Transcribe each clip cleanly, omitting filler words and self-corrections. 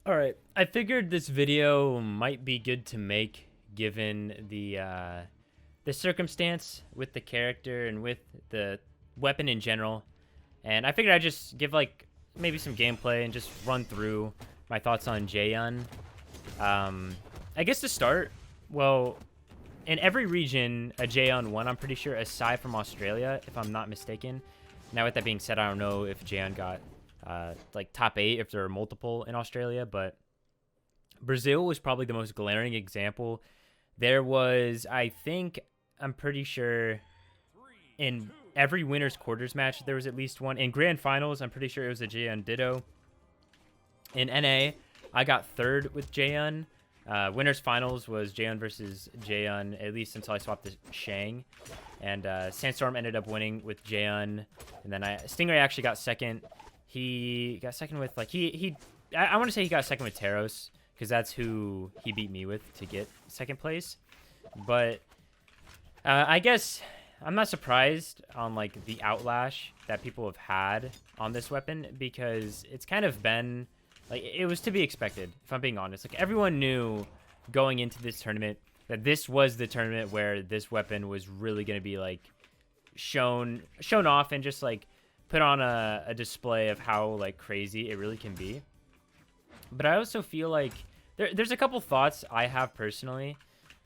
All right, I figured this video might be good to make given the circumstance with the character and with the weapon in general. And I figured I'd just give like maybe some gameplay and just run through my thoughts on Jaehyun. I guess to start, well, in every region, a Jaehyun won, I'm pretty sure, aside from Australia, if I'm not mistaken. Now, with that being said, I don't know if Jaehyun got like top 8 if there are multiple in Australia, but Brazil was probably the most glaring example. There was, I'm pretty sure in every winners quarters match there was at least one. In grand finals, I'm pretty sure it was a Jaehyun Ditto. In NA, I got third with Jaehyun. Winners finals was Jaehyun versus Jaehyun, at least until I swapped to Shang. And Sandstorm ended up winning with Jaehyun. And then Stingray actually got second. He got second with, like, I want to say he got second with Taros, because that's who he beat me with to get second place. But I guess I'm not surprised on, like, the outlash that people have had on this weapon, because it's kind of been, like, it was to be expected, if I'm being honest. Like, everyone knew going into this tournament that this was the tournament where this weapon was really going to be, like, shown off and just, like, put on a display of how, like, crazy it really can be. But I also feel like there's a couple thoughts I have personally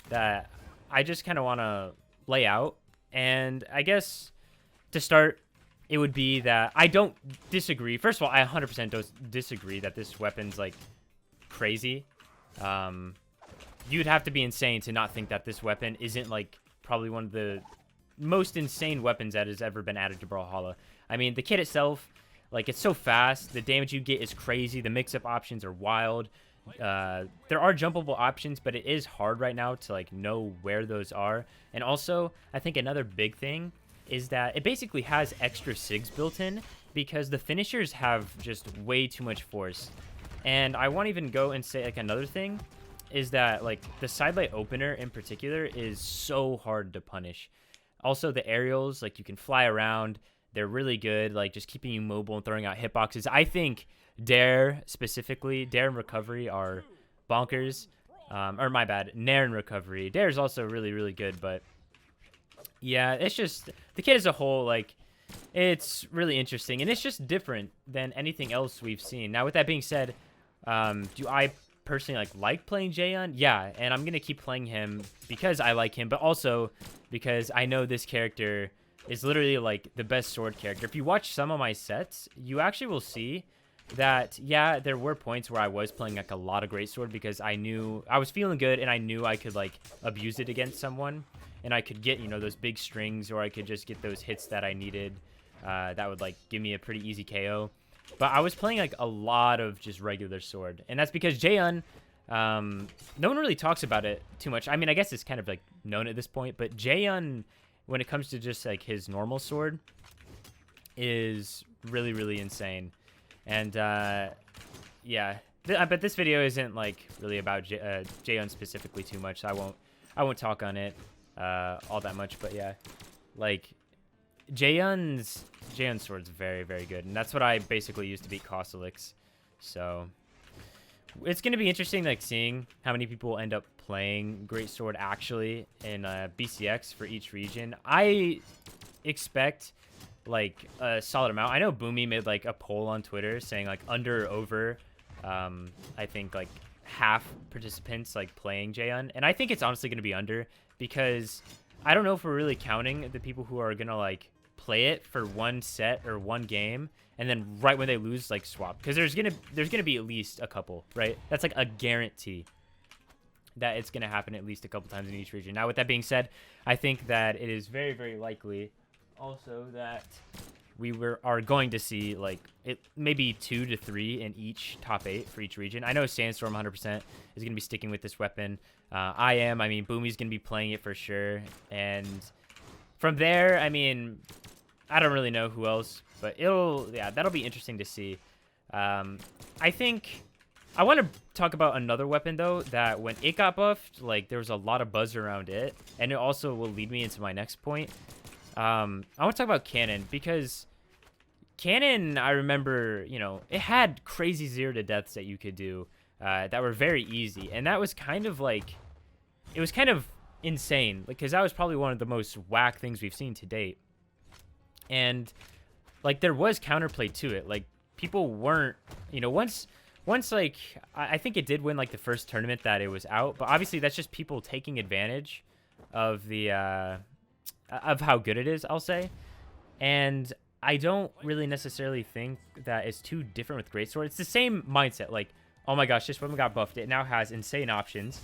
that I just kind of want to lay out. And I guess to start, it would be that I don't disagree. First of all, I 100% don't disagree that this weapon's, like, crazy. You'd have to be insane to not think that this weapon isn't, like, probably one of the most insane weapons that has ever been added to Brawlhalla. I mean, the kit itself, like, it's so fast. The damage you get is crazy. The mix-up options are wild. There are jumpable options, but it is hard right now to, like, know where those are. And also, I think another big thing is that it basically has extra SIGs built in because the finishers have just way too much force. And I won't even go and say, like, another thing is that, like, the sidelight opener in particular is so hard to punish. Also, the aerials, like, you can fly around. They're really good, like, just keeping you mobile and throwing out hitboxes. I think Dare, specifically, Dare and Recovery are bonkers. Or my bad, Nair and Recovery. Dare is also really, really good, but yeah, it's just, the kit as a whole, like, it's really interesting, and it's just different than anything else we've seen. Now, with that being said, do I personally like playing Jaehyun? Yeah, and I'm going to keep playing him because I like him, but also because I know this character is literally, like, the best sword character. If you watch some of my sets, you actually will see that, yeah, there were points where I was playing, like, a lot of Greatsword because I knew I was feeling good and I knew I could, like, abuse it against someone, and I could get, you know, those big strings, or I could just get those hits that I needed that would, like, give me a pretty easy KO. But I was playing, like, a lot of just regular sword, and that's because Jaehyun, no one really talks about it too much. I mean, I guess it's kind of, like, known at this point, but Jaehyun, when it comes to just, like, his normal sword, is really, really insane. And yeah, but this video isn't, like, really about Jaehyun specifically too much, so I won't talk on it all that much. But yeah, like, Jaehyun's sword's very, very good, and that's what I basically used to beat Kosalix. So it's gonna be interesting, like, seeing how many people end up playing Greatsword actually in BCX for each region. I expect, like, a solid amount. I know Boomy made, like, a poll on Twitter saying, like, under or over, I think, like, half participants, like, playing Jaehyun, and I think it's honestly gonna be under, because I don't know if we're really counting the people who are gonna, like, play it for one set or one game and then right when they lose, like, swap, because there's gonna be at least a couple, right? That's, like, a guarantee that it's gonna happen at least a couple times in each region. Now, with that being said, I think that it is very, very likely also that we are going to see, like, maybe 2 to 3 in each top 8 for each region. I know Sandstorm 100% is going to be sticking with this weapon. I mean, Boomy's going to be playing it for sure. And from there, I mean, I don't really know who else, but that'll be interesting to see. I think I want to talk about another weapon, though, that when it got buffed, like, there was a lot of buzz around it, and it also will lead me into my next point. I want to talk about Cannon, because Cannon, I remember, you know, it had crazy 0 to deaths that you could do. that were very easy, and that was kind of like, it was kind of insane, because that was probably one of the most whack things we've seen to date. And like there was counterplay to it. Like people weren't, once like I think it did win like the first tournament that it was out, but obviously that's just people taking advantage of the of how good it is, I'll say. And I don't really necessarily think that it's too different with Greatsword. It's the same mindset. Like, oh my gosh, this weapon got buffed. It now has insane options.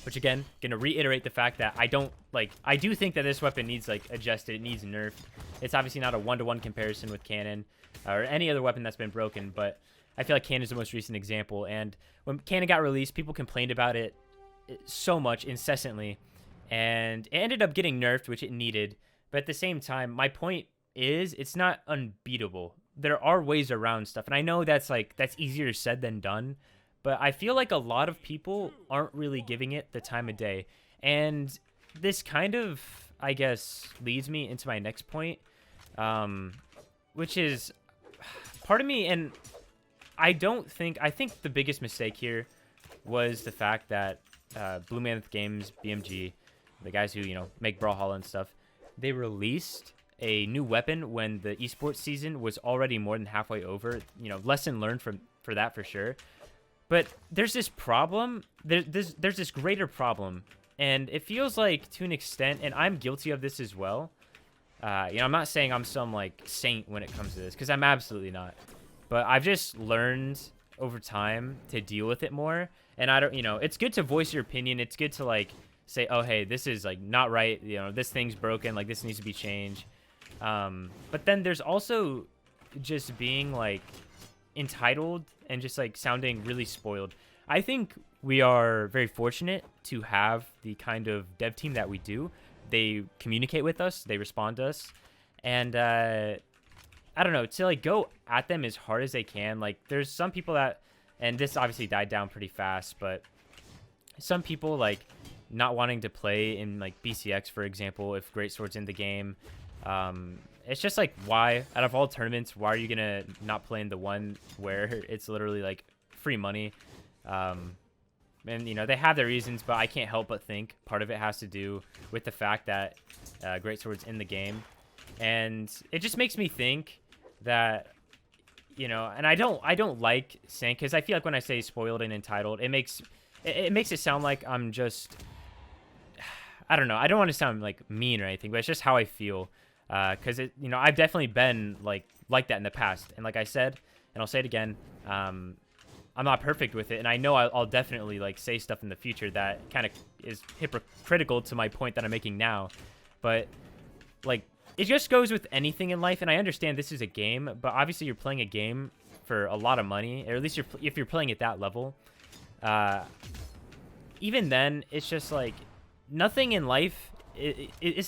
Which again, gonna reiterate the fact that I do think that this weapon needs like adjusted. It needs nerfed. It's obviously not a one-to-one comparison with Cannon or any other weapon that's been broken, but I feel like Cannon is the most recent example. And when Cannon got released, people complained about it so much, incessantly, and it ended up getting nerfed, which it needed. But at the same time, my point is it's not unbeatable. There are ways around stuff, and I know that's easier said than done. But I feel like a lot of people aren't really giving it the time of day. And this kind of, I guess, leads me into my next point, which is part of me, and I think the biggest mistake here was the fact that Blue Mammoth Games, BMG, the guys who, make Brawlhalla and stuff, they released a new weapon when the esports season was already more than halfway over. Lesson learned for that for sure. But there's this problem, there's this greater problem, and it feels like, to an extent, and I'm guilty of this as well. I'm not saying I'm some like saint when it comes to this, because I'm absolutely not. But I've just learned over time to deal with it more. And I don't, it's good to voice your opinion. It's good to like say, oh hey, this is like not right. This thing's broken. Like this needs to be changed. But then there's also just being like entitled and just like sounding really spoiled. I think we are very fortunate to have the kind of dev team that we do. They communicate with us, they respond to us, and I don't know, to like go at them as hard as they can. Like there's some people that, and this obviously died down pretty fast, but some people like not wanting to play in like BCX, for example, if Greatsword's in the game. It's just like, why, out of all tournaments, why are you gonna not play in the one where it's literally like free money? And they have their reasons, but I can't help but think part of it has to do with the fact that Greatsword's in the game. And it just makes me think that, and I don't like saying, because I feel like when I say spoiled and entitled, it makes it sound like I'm just, I don't know, I don't want to sound like mean or anything, but it's just how I feel. Because I've definitely been like that in the past, and like I said, and I'll say it again, I'm not perfect with it, and I know I'll definitely like say stuff in the future that kind of is hypocritical to my point that I'm making now. But like, it just goes with anything in life, and I understand this is a game, but obviously you're playing a game for a lot of money, or at least if you're playing at that level. Even then, it's just like nothing in life.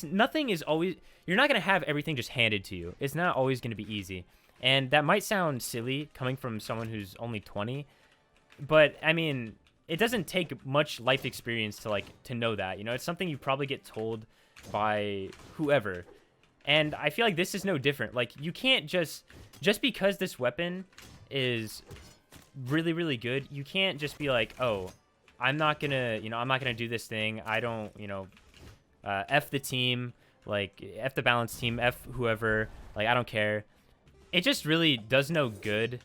Nothing is always. You're not going to have everything just handed to you. It's not always going to be easy. And that might sound silly coming from someone who's only 20. But, I mean, it doesn't take much life experience to know that. It's something you probably get told by whoever. And I feel like this is no different. Like, you can't just because this weapon is really, really good, you can't just be like, oh, I'm not going to do this thing. I don't, F the team. Like, F the balance team, F whoever, like, I don't care. It just really does no good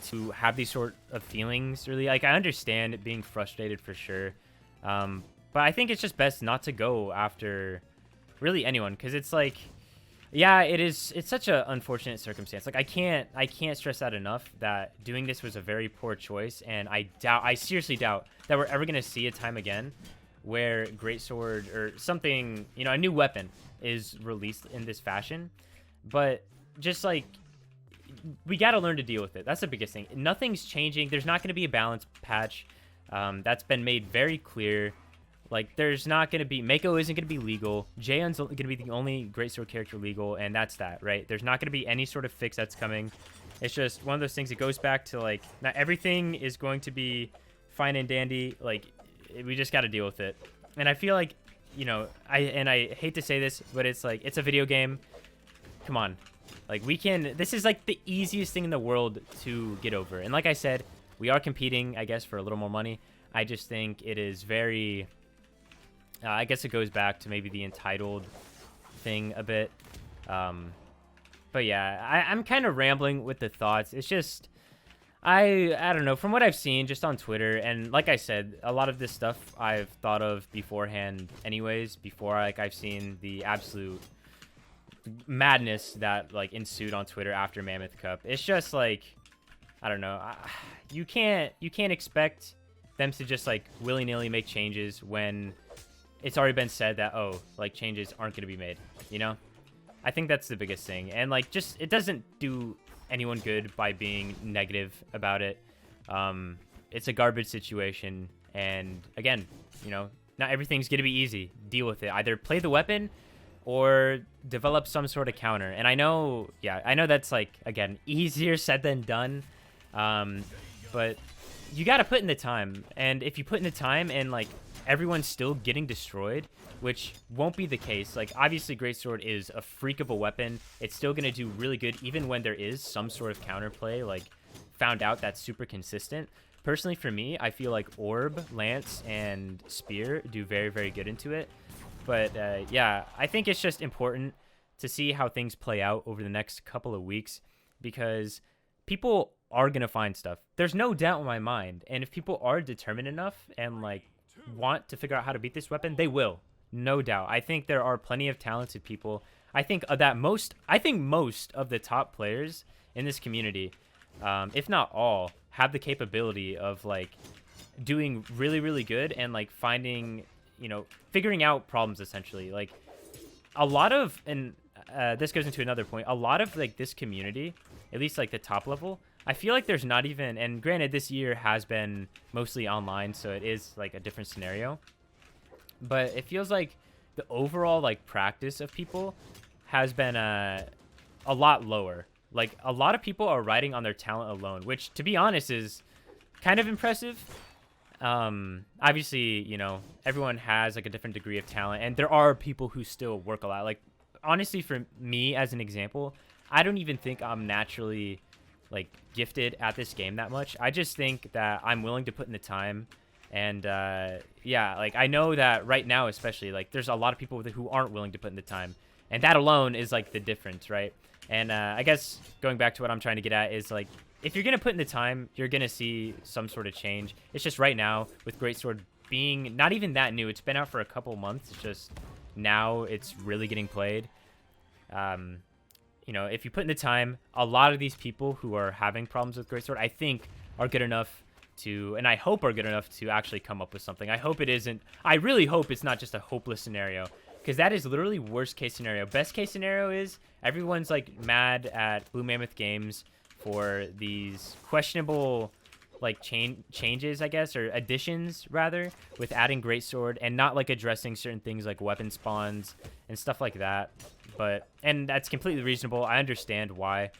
to have these sort of feelings, really. Like, I understand being frustrated for sure. But I think it's just best not to go after really anyone, because it's like, yeah, it's such an unfortunate circumstance. Like, I can't stress that enough that doing this was a very poor choice, and I seriously doubt that we're ever going to see a time again where Greatsword or something, a new weapon is released in this fashion. But just like, we got to learn to deal with it. That's the biggest thing. Nothing's changing. There's not going to be a balance patch. That's been made very clear. Like, there's not going to be, Mako isn't going to be legal. Jaehyun's going to be the only Greatsword character legal, and that's that, right? There's not going to be any sort of fix that's coming. It's just one of those things that goes back to, like, not everything is going to be fine and dandy. Like, we just got to deal with it. And I feel like, I hate to say this, but it's like, it's a video game. Come on. Like, this is like the easiest thing in the world to get over. And like I said, We are competing, I guess, for a little more money. I just think it is very... I guess it goes back to maybe the entitled thing a bit. But yeah, I'm kind of rambling with the thoughts. It's just... I don't know, from what I've seen just on Twitter, and like I said, a lot of this stuff I've thought of beforehand anyways, before like I've seen the absolute madness that like ensued on Twitter after Mammoth Cup. It's just like, I don't know, you can't expect them to just like willy-nilly make changes when it's already been said that, oh, like changes aren't going to be made, you know? I think that's the biggest thing. And like, just, it doesn't do anyone good by being negative about it. It's a garbage situation, and again, you know, not everything's gonna be easy. Deal with it. Either play the weapon or develop some sort of counter. And I know, yeah, I know that's like, again, easier said than done, but you gotta put in the time. And if you put in the time and like everyone's still getting destroyed, which won't be the case. Like, obviously, Greatsword is a freak of a weapon. It's still going to do really good, even when there is some sort of counterplay, like, found out that's super consistent. Personally, for me, I feel like Orb, Lance, and Spear do very, very good into it. But, yeah, I think it's just important to see how things play out over the next couple of weeks, because people are going to find stuff. There's no doubt in my mind. And if people are determined enough and, like, want to figure out how to beat this weapon, they will. No doubt. I think there are plenty of talented people. I think most of the top players in this community, if not all, have the capability of like doing really, really good and like finding, you know, figuring out problems essentially. Like a lot of, and this goes into another point, a lot of like this community, at least like the top level, I feel like there's not even, and granted this year has been mostly online, so it is like a different scenario. But it feels like the overall like practice of people has been a lot lower. Like a lot of people are riding on their talent alone, which to be honest is kind of impressive. Obviously, you know, everyone has like a different degree of talent, and there are people who still work a lot. Like honestly, for me as an example, I don't even think I'm naturally like gifted at this game that much. I just think that I'm willing to put in the time. And yeah, like I know that right now especially, like there's a lot of people who aren't willing to put in the time, and that alone is like the difference, right? And I guess going back to what I'm trying to get at is like, if you're gonna put in the time, you're gonna see some sort of change. It's just right now with Greatsword being not even that new, it's been out for a couple months, it's just now it's really getting played. You know, if you put in the time, a lot of these people who are having problems with Greatsword, I think are good enough to, and I hope are good enough to actually come up with something. I hope it isn't, I really hope it's not just a hopeless scenario, because that is literally worst case scenario. Best case scenario is everyone's like mad at Blue Mammoth Games for these questionable like changes, I guess, or additions rather, with adding Greatsword and not like addressing certain things like weapon spawns and stuff like that. But, and that's completely reasonable. I understand why.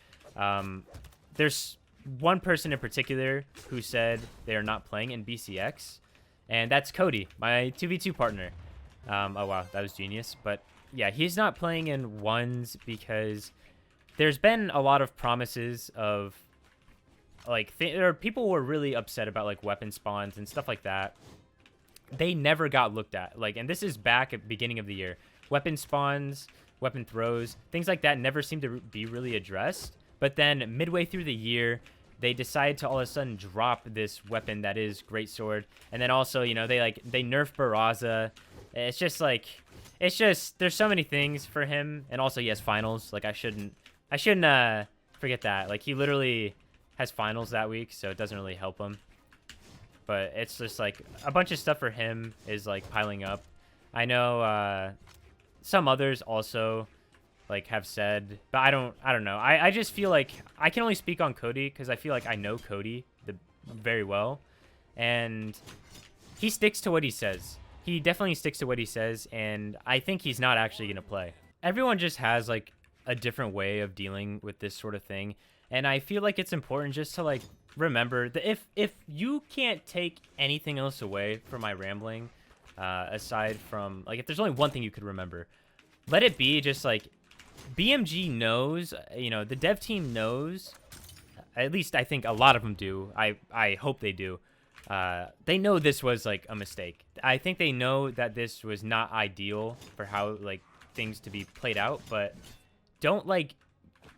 There's one person in particular who said they're not playing in BCX, and that's Cody, my 2v2 partner. Oh wow, that was genius. But yeah, he's not playing in ones because there's been a lot of promises of like people were really upset about like weapon spawns and stuff like that. They never got looked at. Like, and this is back at the beginning of the year. Weapon spawns, weapon throws, things like that never seemed to be really addressed. But then midway through the year, they decided to all of a sudden drop this weapon that is Greatsword. And then also, you know, they nerf Barraza. It's just like, it's just, there's so many things for him. And also he has finals. Like I shouldn't forget that. Like he literally has finals that week, so it doesn't really help him. But it's just like a bunch of stuff for him is like piling up. I know some others also like have said, but I don't know. I just feel like I can only speak on Cody because I feel like I know Cody very well, and he sticks to what he says. He definitely sticks to what he says, and I think he's not actually gonna play. Everyone just has like a different way of dealing with this sort of thing, and I feel like it's important just to like remember that if you can't take anything else away from my rambling, aside from like if there's only one thing you could remember, let it be just like BMG knows, you know, the dev team knows At least I think a lot of them do. I hope they do. They know this was like a mistake. I think they know that this was not ideal for how like things to be played out, but don't like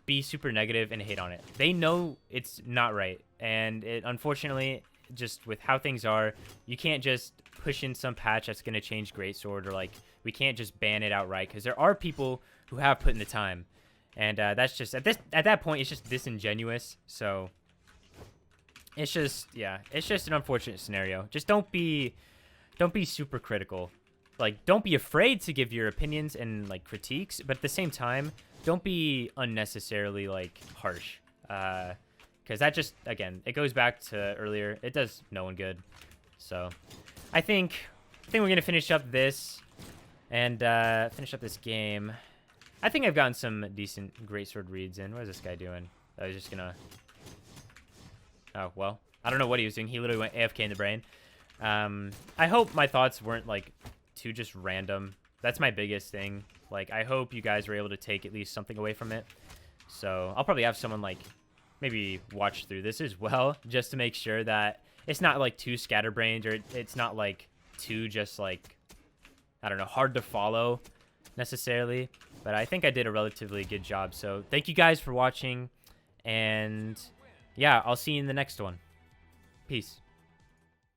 be super negative and hate on it. They know it's not right, and it unfortunately, just with how things are, you can't just push in some patch that's going to change Greatsword, or like we can't just ban it outright, because there are people who have put in the time, and that's just at that point it's just disingenuous. So it's just, yeah, it's just an unfortunate scenario. Just don't be super critical. Like, don't be afraid to give your opinions and like critiques, but at the same time, don't be unnecessarily like harsh. Because that just, again, it goes back to earlier. It does no one good. So I think we're gonna finish up this and finish up this game. I think I've gotten some decent Greatsword reads in. What is this guy doing? I was just gonna. Oh well, I don't know what he was doing. He literally went AFK in the brain. I hope my thoughts weren't like too just random. That's my biggest thing. Like, I hope you guys were able to take at least something away from it. So I'll probably have someone like maybe watch through this as well, just to make sure that it's not like too scatterbrained, or it's not like too just like, I don't know, hard to follow necessarily. But I think I did a relatively good job. So thank you guys for watching, and yeah, I'll see you in the next one. Peace.